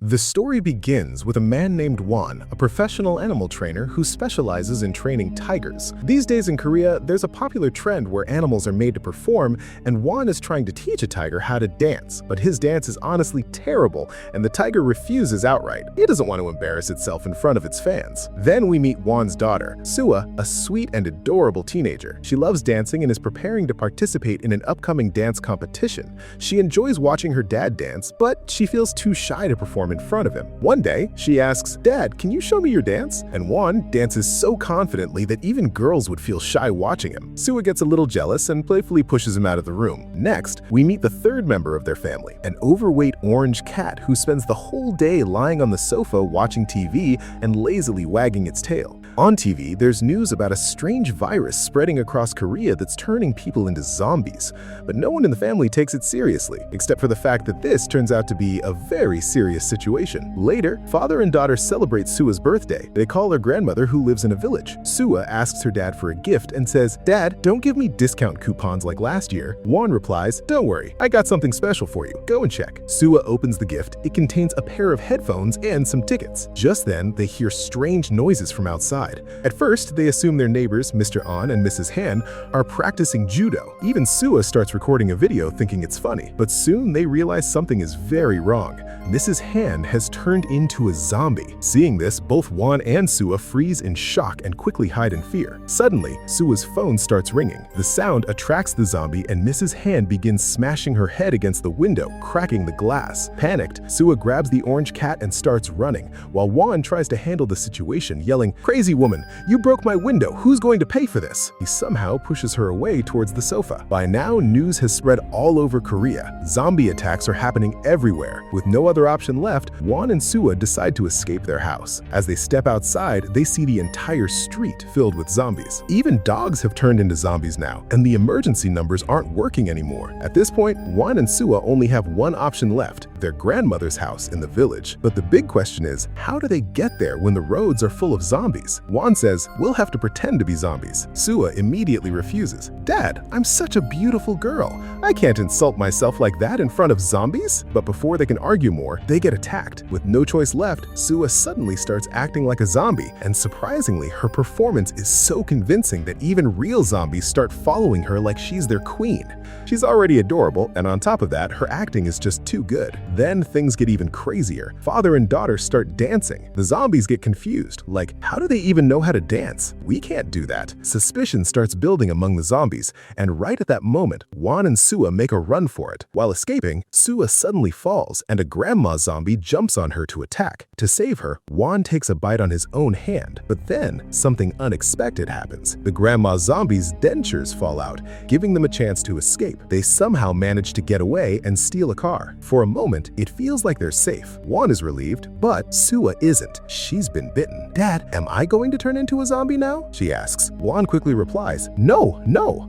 The story begins with a man named Won, a professional animal trainer who specializes in training tigers. These days in Korea, there's a popular trend where animals are made to perform, and Won is trying to teach a tiger how to dance. But his dance is honestly terrible, and the tiger refuses outright. It doesn't want to embarrass itself in front of its fans. Then we meet Won's daughter, Sua, a sweet and adorable teenager. She loves dancing and is preparing to participate in an upcoming dance competition. She enjoys watching her dad dance, but she feels too shy to perform in front of him. One day, she asks, "Dad, can you show me your dance?" And Won dances so confidently that even girls would feel shy watching him. Sua gets a little jealous and playfully pushes him out of the room. Next, we meet the third member of their family, an overweight orange cat who spends the whole day lying on the sofa watching TV and lazily wagging its tail. On TV, there's news about a strange virus spreading across Korea that's turning people into zombies. But no one in the family takes it seriously, except for the fact that this turns out to be a very serious situation. Later, father and daughter celebrate Sua's birthday. They call her grandmother who lives in a village. Sua asks her dad for a gift and says, "Dad, don't give me discount coupons like last year." Won replies, "Don't worry, I got something special for you. Go and check." Sua opens the gift. It contains a pair of headphones and some tickets. Just then, they hear strange noises from outside. At first, they assume their neighbors, Mr. An and Mrs. Han, are practicing judo. Even Sua starts recording a video thinking it's funny, but soon they realize something is very wrong. Mrs. Han has turned into a zombie. Seeing this, both Won and Sua freeze in shock and quickly hide in fear. Suddenly, Sua's phone starts ringing. The sound attracts the zombie and Mrs. Han begins smashing her head against the window, cracking the glass. Panicked, Sua grabs the orange cat and starts running, while Won tries to handle the situation, yelling, "Crazy woman, you broke my window. Who's going to pay for this?" He somehow pushes her away towards the sofa. By now, news has spread all over Korea. Zombie attacks are happening everywhere. With no other option left, Won and Sua decide to escape their house. As they step outside, they see the entire street filled with zombies. Even dogs have turned into zombies now, and the emergency numbers aren't working anymore. At this point, Won and Sua only have one option left: their grandmother's house in the village. But the big question is, how do they get there when the roads are full of zombies? Won says, "We'll have to pretend to be zombies." Sua immediately refuses. "Dad, I'm such a beautiful girl. I can't insult myself like that in front of zombies." But before they can argue more, they get attacked. With no choice left, Sua suddenly starts acting like a zombie, and surprisingly, her performance is so convincing that even real zombies start following her like she's their queen. She's already adorable, and on top of that, her acting is just too good. Then things get even crazier. Father and daughter start dancing. The zombies get confused, like, how do they even know how to dance? We can't do that. Suspicion starts building among the zombies, and right at that moment, Won and Sua make a run for it. While escaping, Sua suddenly falls, and a grandma zombie jumps on her to attack. To save her, Won takes a bite on his own hand, but then something unexpected happens. The grandma zombie's dentures fall out, giving them a chance to escape. They somehow manage to get away and steal a car. For a moment, it feels like they're safe. Won is relieved, but Sua isn't. She's been bitten. "Dad, am I going to turn into a zombie now?" she asks. Won quickly replies, "No,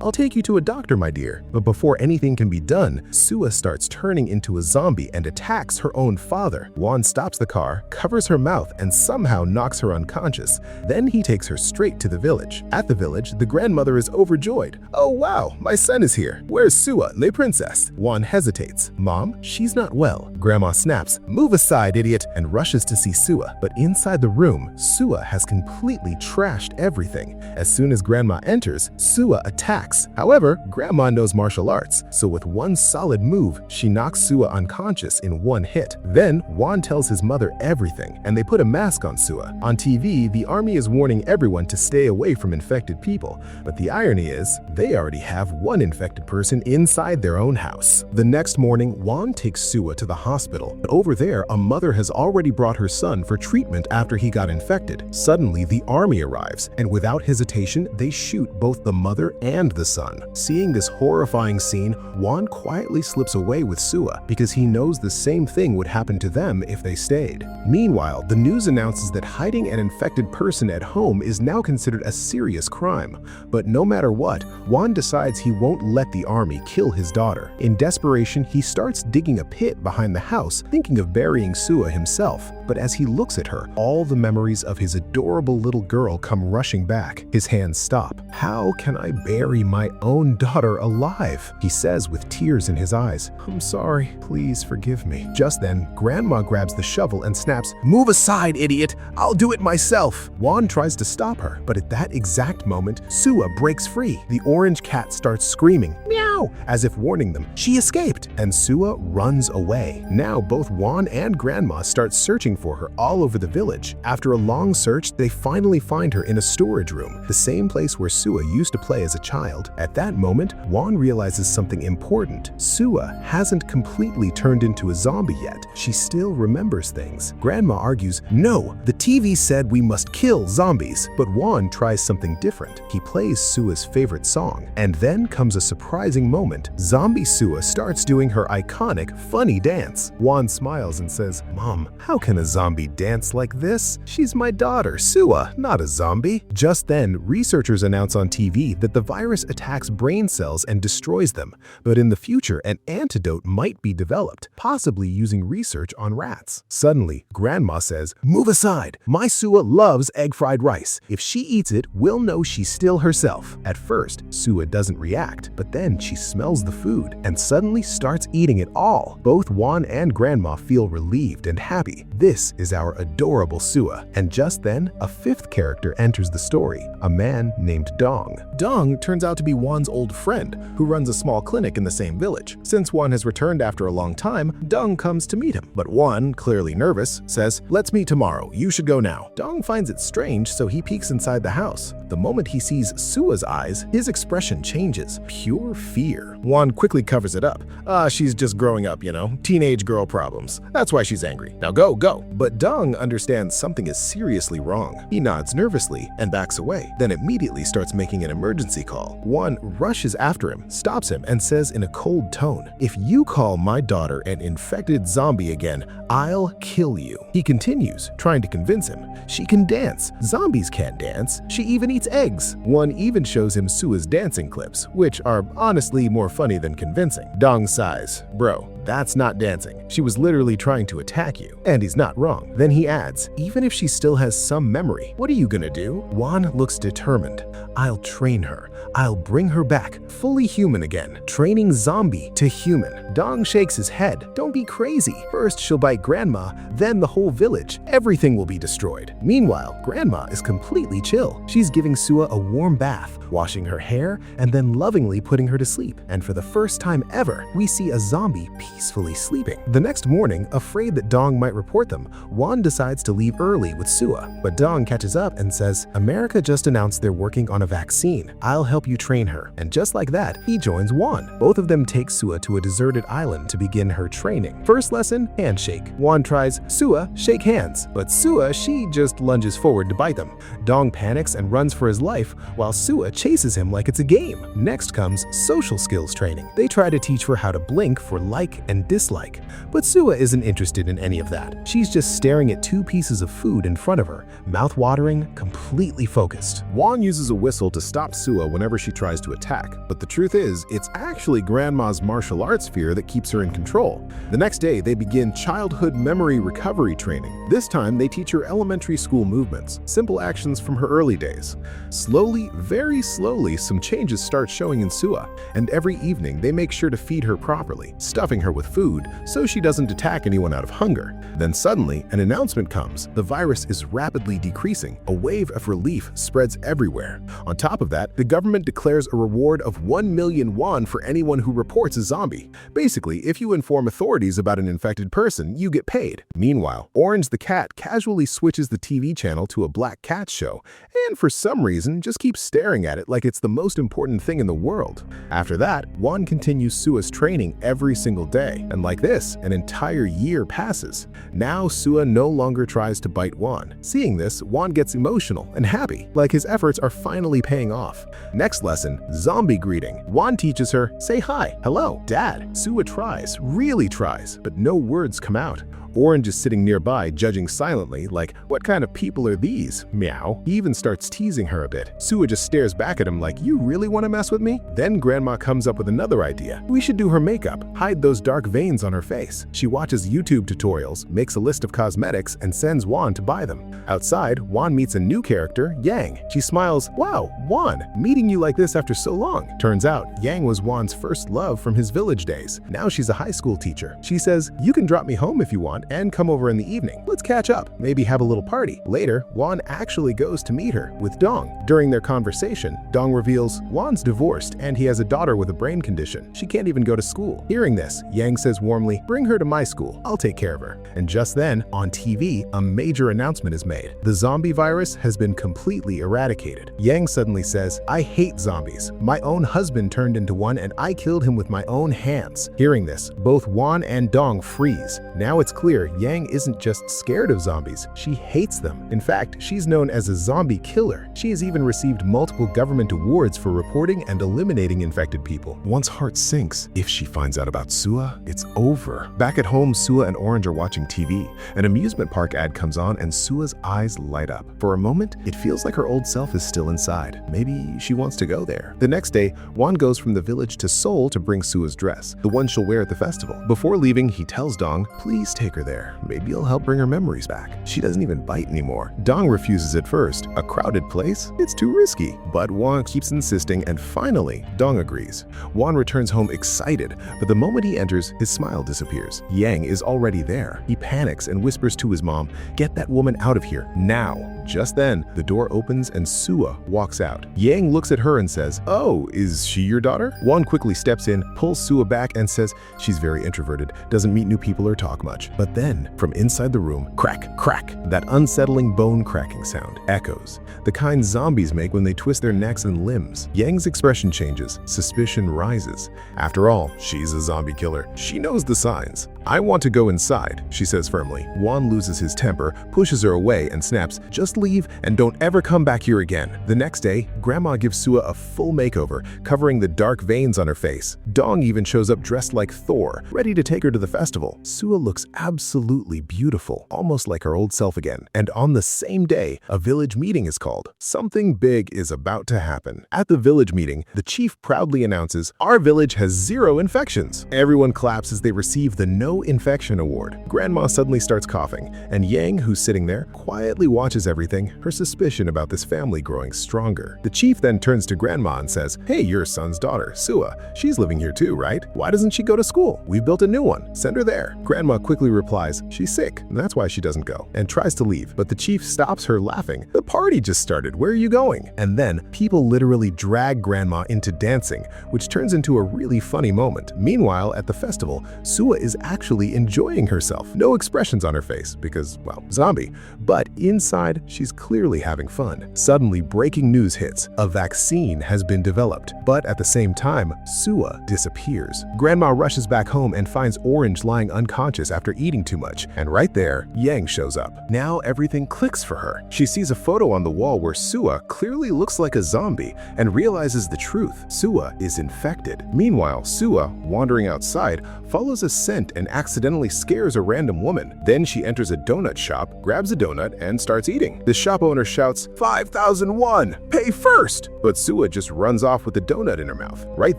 I'll take you to a doctor, my dear." But before anything can be done, Sua starts turning into a zombie and attacks her own father. Won stops the car, covers her mouth, and somehow knocks her unconscious. Then he takes her straight to the village. At the village, the grandmother is overjoyed. "Oh wow, my son is here. Where's Sua, le princess?" Won hesitates. "Mom, she's not well." Grandma snaps, "Move aside, idiot," and rushes to see Sua. But inside the room, Sua has completely trashed everything. As soon as Grandma enters, Sua attacks. However, Grandma knows martial arts, so with one solid move, she knocks Sua unconscious in one hit. Then, Won tells his mother everything, and they put a mask on Sua. On TV, the army is warning everyone to stay away from infected people, but the irony is, they already have one infected person inside their own house. The next morning, Won takes Sua to the hospital, but over there, a mother has already brought her son for treatment after he got infected. Suddenly, the army arrives, and without hesitation, they shoot both the mother and the son. Seeing this horrifying scene, Won quietly slips away with Sua because he knows the same thing would happen to them if they stayed. Meanwhile, the news announces that hiding an infected person at home is now considered a serious crime. But no matter what, Won decides he won't let the army kill his daughter. In desperation, he starts digging a pit behind the house, thinking of burying Sua himself. But as he looks at her, all the memories of his adorable adorable little girl come rushing back. His hands stop. "How can I bury my own daughter alive?" he says with tears in his eyes. "I'm sorry, please forgive me." Just then, Grandma grabs the shovel and snaps, "Move aside, idiot! I'll do it myself!" Juan tries to stop her, but at that exact moment, Sua breaks free. The orange cat starts screaming, "Meow!" as if warning them. She escaped, and Sua runs away. Now both Juan and Grandma start searching for her all over the village. After a long search, they finally find her in a storage room, the same place where Sua used to play as a child. At that moment, Juan realizes something important. Sua hasn't completely turned into a zombie yet. She still remembers things. Grandma argues, "No, the TV said we must kill zombies." But Juan tries something different. He plays Sua's favorite song. And then comes a surprising moment. Zombie Sua starts doing her iconic, funny dance. Juan smiles and says, "Mom, how can a zombie dance like this? She's my daughter, Sua, not a zombie." Just then, researchers announce on TV that the virus attacks brain cells and destroys them. But in the future, an antidote might be developed, possibly using research on rats. Suddenly, Grandma says, "Move aside. My Sua loves egg fried rice. If she eats it, we'll know she's still herself." At first, Sua doesn't react, but then she smells the food and suddenly starts eating it all. Both Juan and Grandma feel relieved and happy. This is our adorable Sua. And just then, a fifth character enters the story, a man named Dong. Dong turns out to be Juan's old friend, who runs a small clinic in the same village. Since Juan has returned after a long time, Dong comes to meet him. But Juan, clearly nervous, says, "Let's meet tomorrow. You should go now." Dong finds it strange, so he peeks inside the house. The moment he sees Sua's eyes, his expression changes. Pure fear. Juan quickly covers it up. She's just growing up, teenage girl problems. That's why she's angry. Now go, go." But Dong understands something is seriously wrong. He nods nervously and backs away, then immediately starts making an emergency call. Juan rushes after him, stops him, and says in a cold tone, "If you call my daughter an infected zombie again, I'll kill you." He continues, trying to convince him. She can dance. Zombies can't dance. She even eats eggs. Juan even shows him Sua's dancing clips, which are honestly more funny than convincing. Dong sighs, "Bro, that's not dancing. She was literally trying to attack you." And he's not wrong. Then he adds, "Even if she still has some memory, what are you gonna do?" Juan looks determined. "I'll train her. I'll bring her back, fully human again, training zombie to human." Dong shakes his head. "Don't be crazy. First she'll bite Grandma, then the whole village. Everything will be destroyed." Meanwhile, Grandma is completely chill. She's giving Sua a warm bath, washing her hair, and then lovingly putting her to sleep. And for the first time ever, we see a zombie peacefully sleeping. The next morning, afraid that Dong might report them, Juan decides to leave early with Sua. But Dong catches up and says, "America just announced they're working on a vaccine. I'll help you train her." And just like that, he joins Juan. Both of them take Sua to a deserted island to begin her training. First lesson, handshake. Juan tries, "Sua, shake hands." But Sua, she just lunges forward to bite them. Dong panics and runs for his life, while Sua chases him like it's a game. Next comes social skills training. They try to teach her how to blink for like and dislike. But Sua isn't interested in any of that. She's just staring at two pieces of food in front of her, mouth-watering, completely focused. Juan uses a whistle to stop Sua whenever she tries to attack, but the truth is, it's actually Grandma's martial arts fear that keeps her in control. The next day, they begin childhood memory recovery training. This time, they teach her elementary school movements, simple actions from her early days. Slowly, very slowly, some changes start showing in Sua, and every evening, they make sure to feed her properly, stuffing her with food so she doesn't attack anyone out of hunger. Then suddenly, an announcement comes. The virus is rapidly decreasing. A wave of relief spreads everywhere. On top of that, the government declares a reward of 1 million won for anyone who reports a zombie. Basically, if you inform authorities about an infected person, you get paid. Meanwhile, Orange the cat casually switches the TV channel to a black cat show, and for some reason just keeps staring at it like it's the most important thing in the world. After that, Juan continues Sua's training every single day, and like this, an entire year passes. Now Sua no longer tries to bite Juan. Seeing this, Juan gets emotional and happy, like his efforts are finally paying off. Next lesson, zombie greeting. Juan teaches her, "Say hi, hello, dad." Sua tries, really tries, but no words come out. Orange is sitting nearby, judging silently, like, what kind of people are these? Meow. He even starts teasing her a bit. Sua just stares back at him like, you really want to mess with me? Then Grandma comes up with another idea. We should do her makeup, hide those dark veins on her face. She watches YouTube tutorials, makes a list of cosmetics, and sends Juan to buy them. Outside, Juan meets a new character, Yang. She smiles, wow, Juan, meeting you like this after so long. Turns out, Yang was Juan's first love from his village days. Now she's a high school teacher. She says, you can drop me home if you want and come over in the evening. Let's catch up, maybe have a little party. Later, Juan actually goes to meet her with Dong. During their conversation, Dong reveals Juan's divorced and he has a daughter with a brain condition. She can't even go to school. Hearing this, Yang says warmly, bring her to my school. I'll take care of her. And just then, on TV, a major announcement is made. The zombie virus has been completely eradicated. Yang suddenly says, I hate zombies. My own husband turned into one and I killed him with my own hands. Hearing this, both Juan and Dong freeze. Now it's clear Yang isn't just scared of zombies, she hates them. In fact, she's known as a zombie killer. She has even received multiple government awards for reporting and eliminating infected people. One's heart sinks. If she finds out about Sua, it's over. Back at home, Sua and Orange are watching TV. An amusement park ad comes on and Sua's eyes light up. For a moment, it feels like her old self is still inside. Maybe she wants to go there. The next day, Juan goes from the village to Seoul to bring Sua's dress, the one she'll wear at the festival. Before leaving, he tells Dong, please take her there. Maybe it'll help bring her memories back. She doesn't even bite anymore. Dong refuses at first. A crowded place? It's too risky. But Juan keeps insisting and finally, Dong agrees. Juan returns home excited, but the moment he enters, his smile disappears. Yang is already there. He panics and whispers to his mom, get that woman out of here, now. Just then, the door opens and Sua walks out. Yang looks at her and says, oh, is she your daughter? Juan quickly steps in, pulls Sua back and says, she's very introverted, doesn't meet new people or talk much. But then, from inside the room, crack, crack, that unsettling bone cracking sound echoes, the kind zombies make when they twist their necks and limbs. Yang's expression changes, suspicion rises. After all, she's a zombie killer. She knows the signs. I want to go inside, she says firmly. Juan loses his temper, pushes her away and snaps, just leave and don't ever come back here again. The next day, Grandma gives Sua a full makeover, covering the dark veins on her face. Dong even shows up dressed like Thor, ready to take her to the festival. Sua looks absolutely beautiful, almost like her old self again. And on the same day, a village meeting is called. Something big is about to happen. At the village meeting, the chief proudly announces, our village has 0 infections. Everyone claps as they receive the No Infection Award. Grandma suddenly starts coughing, and Yang, who's sitting there, quietly watches everything, her suspicion about this family growing stronger. The chief then turns to Grandma and says, hey, your son's daughter, Sua. She's living here too, right? Why doesn't she go to school? We've built a new one. Send her there. Grandma quickly replies, she's sick, and that's why she doesn't go, and tries to leave. But the chief stops her laughing. The party just started. Where are you going? And then people literally drag Grandma into dancing, which turns into a really funny moment. Meanwhile, at the festival, Sua is actually enjoying herself. No expressions on her face because, well, zombie. But inside, she's clearly having fun. Suddenly, breaking news hits. A vaccine has been developed. But at the same time, Sua disappears. Grandma rushes back home and finds Orange lying unconscious after eating too much. And right there, Yang shows up. Now everything clicks for her. She sees a photo on the wall where Sua clearly looks like a zombie and realizes the truth. Sua is infected. Meanwhile, Sua, wandering outside, follows a scent and accidentally scares a random woman. Then she enters a donut shop, grabs a donut, and starts eating. The shop owner shouts, 5,001! Pay first! But Sua just runs off with the donut in her mouth. Right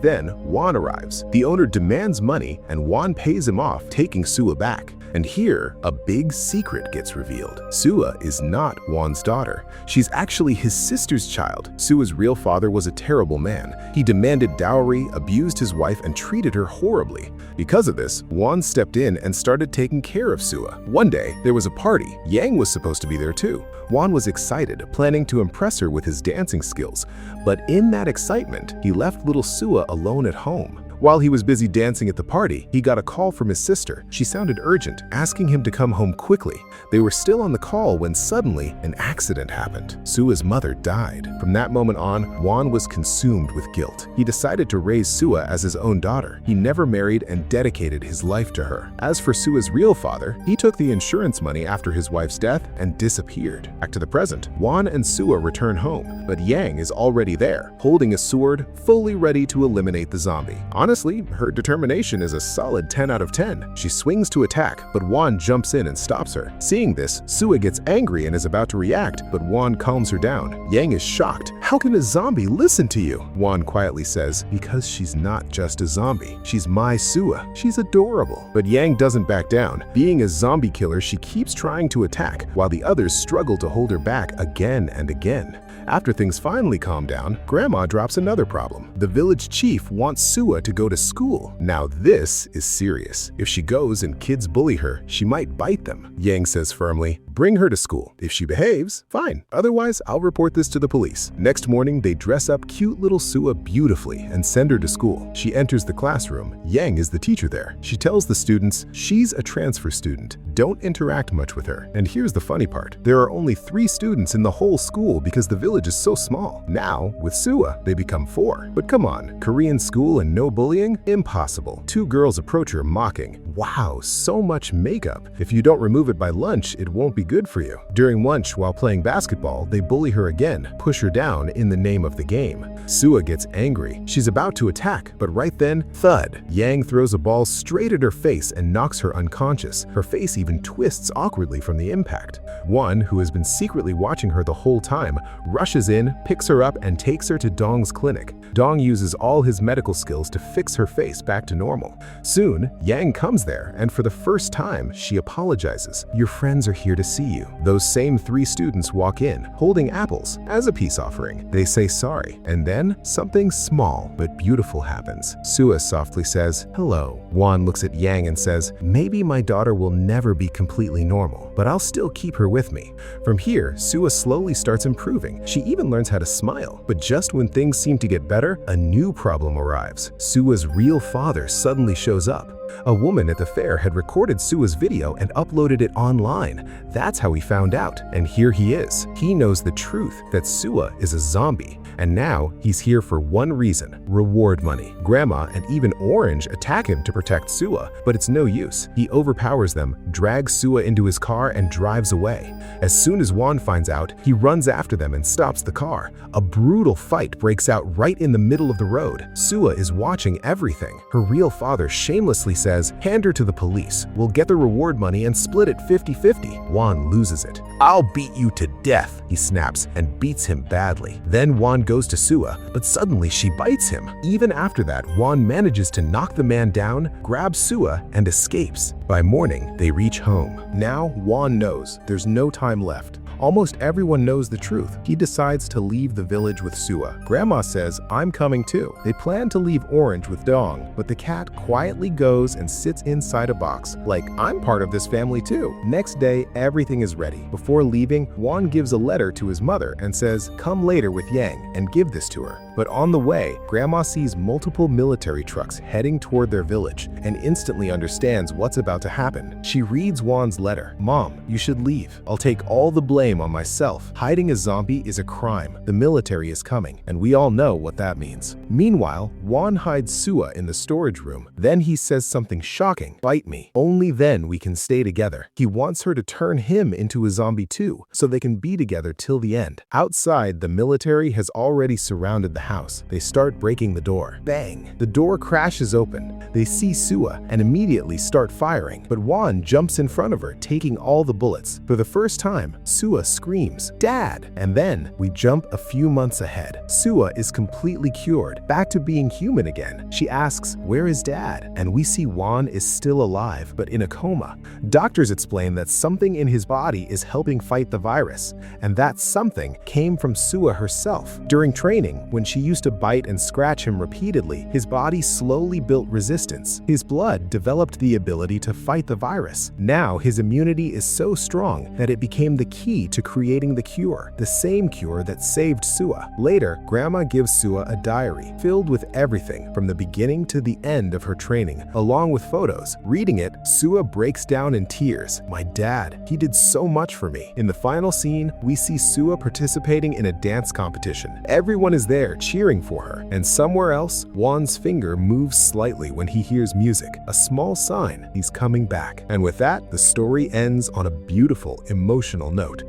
then, Juan arrives. The owner demands money, and Juan pays him off, taking Sua back. And here, a big secret gets revealed. Sua is not Juan's daughter. She's actually his sister's child. Sua's real father was a terrible man. He demanded dowry, abused his wife, and treated her horribly. Because of this, Juan stepped in and started taking care of Sua. One day, there was a party. Yang was supposed to be there too. Juan was excited, planning to impress her with his dancing skills. But in that excitement, he left little Sua alone at home. While he was busy dancing at the party, he got a call from his sister. She sounded urgent, asking him to come home quickly. They were still on the call when suddenly an accident happened. Sua's mother died. From that moment on, Juan was consumed with guilt. He decided to raise Sua as his own daughter. He never married and dedicated his life to her. As for Sua's real father, he took the insurance money after his wife's death and disappeared. Back to the present, Juan and Sua return home, but Yang is already there, holding a sword, fully ready to eliminate the zombie. Honestly, Honestly, her determination is a solid 10 out of 10. She swings to attack, but Juan jumps in and stops her. Seeing this, Sua gets angry and is about to react, but Juan calms her down. Yang is shocked. How can a zombie listen to you? Juan quietly says, because she's not just a zombie. She's my Sua. She's adorable. But Yang doesn't back down. Being a zombie killer, she keeps trying to attack, while the others struggle to hold her back again and again. After things finally calm down, Grandma drops another problem. The village chief wants Sua to go to school. Now this is serious. If she goes and kids bully her, she might bite them. Yang says firmly, bring her to school. If she behaves, fine. Otherwise, I'll report this to the police. Next morning, they dress up cute little Sua beautifully and send her to school. She enters the classroom. Yang is the teacher there. She tells the students she's a transfer student. Don't interact much with her. And here's the funny part. There are only 3 students in the whole school because the village is so small. Now, with Sua, they become 4. But come on, Korean school and no bullying? Impossible. 2 girls approach her mocking. Wow, so much makeup. If you don't remove it by lunch, it won't be good for you. During lunch, while playing basketball, they bully her again, push her down in the name of the game. Sua gets angry. She's about to attack, but right then, thud. Yang throws a ball straight at her face and knocks her unconscious. Her face even twists awkwardly from the impact. One, who has been secretly watching her the whole time, rushes in, picks her up, and takes her to Dong's clinic. Dong uses all his medical skills to fix her face back to normal. Soon, Yang comes there, and for the first time, she apologizes. Your friends are here to see you. Those same 3 students walk in, holding apples as a peace offering. They say sorry, and then something small but beautiful happens. Sua softly says, hello. Juan looks at Yang and says, maybe my daughter will never be completely normal, but I'll still keep her with me. From here, Sua slowly starts improving. She even learns how to smile. But just when things seem to get better, a new problem arrives. Sua's real father suddenly shows up. A woman at the fair had recorded Sua's video and uploaded it online. That's how he found out. And here he is. He knows the truth that Sua is a zombie. And now he's here for one reason: reward money. Grandma and even Orange attack him to protect Sua, but it's no use. He overpowers them, drags Sua into his car, and drives away. As soon as Juan finds out, he runs after them and stops the car. A brutal fight breaks out right in the middle of the road. Sua is watching everything. Her real father shamelessly says, hand her to the police. We'll get the reward money and split it 50-50. Juan loses it. I'll beat you to death, he snaps and beats him badly. Then Juan goes to Sua, but suddenly she bites him. Even after that, Juan manages to knock the man down, grabs Sua, and escapes. By morning, they reach home. Now, Juan knows there's no time left. Almost everyone knows the truth. He decides to leave the village with Sua. Grandma says, I'm coming too. They plan to leave Orange with Dong, but the cat quietly goes and sits inside a box, like, I'm part of this family too. Next day, everything is ready. Before leaving, Juan gives a letter to his mother and says, come later with Yang and give this to her. But on the way, Grandma sees multiple military trucks heading toward their village and instantly understands what's about to happen. She reads Juan's letter. Mom, you should leave. I'll take all the blame on myself. Hiding a zombie is a crime. The military is coming, and we all know what that means. Meanwhile, Juan hides Sua in the storage room. Then he says something shocking. Bite me. Only then we can stay together. He wants her to turn him into a zombie too, so they can be together till the end. Outside, the military has already surrounded the house. They start breaking the door. Bang! The door crashes open. They see Sua and immediately start firing, but Juan jumps in front of her, taking all the bullets. For the first time, Sua screams, Dad! And then we jump a few months ahead. Sua is completely cured, back to being human again. She asks, where is Dad? And we see Juan is still alive, but in a coma. Doctors explain that something in his body is helping fight the virus, and that something came from Sua herself. During training, when she used to bite and scratch him repeatedly, his body slowly built resistance. His blood developed the ability to fight the virus. Now his immunity is so strong that it became the key to creating the cure, the same cure that saved Sua. Later, Grandma gives Sua a diary filled with everything from the beginning to the end of her training, along with photos. Reading it, Sua breaks down in tears. My dad, he did so much for me. In the final scene, we see Sua participating in a dance competition. Everyone is there cheering for her, and somewhere else, Juan's finger moves slightly when he hears music, a small sign he's coming back. And with that, the story ends on a beautiful, emotional note.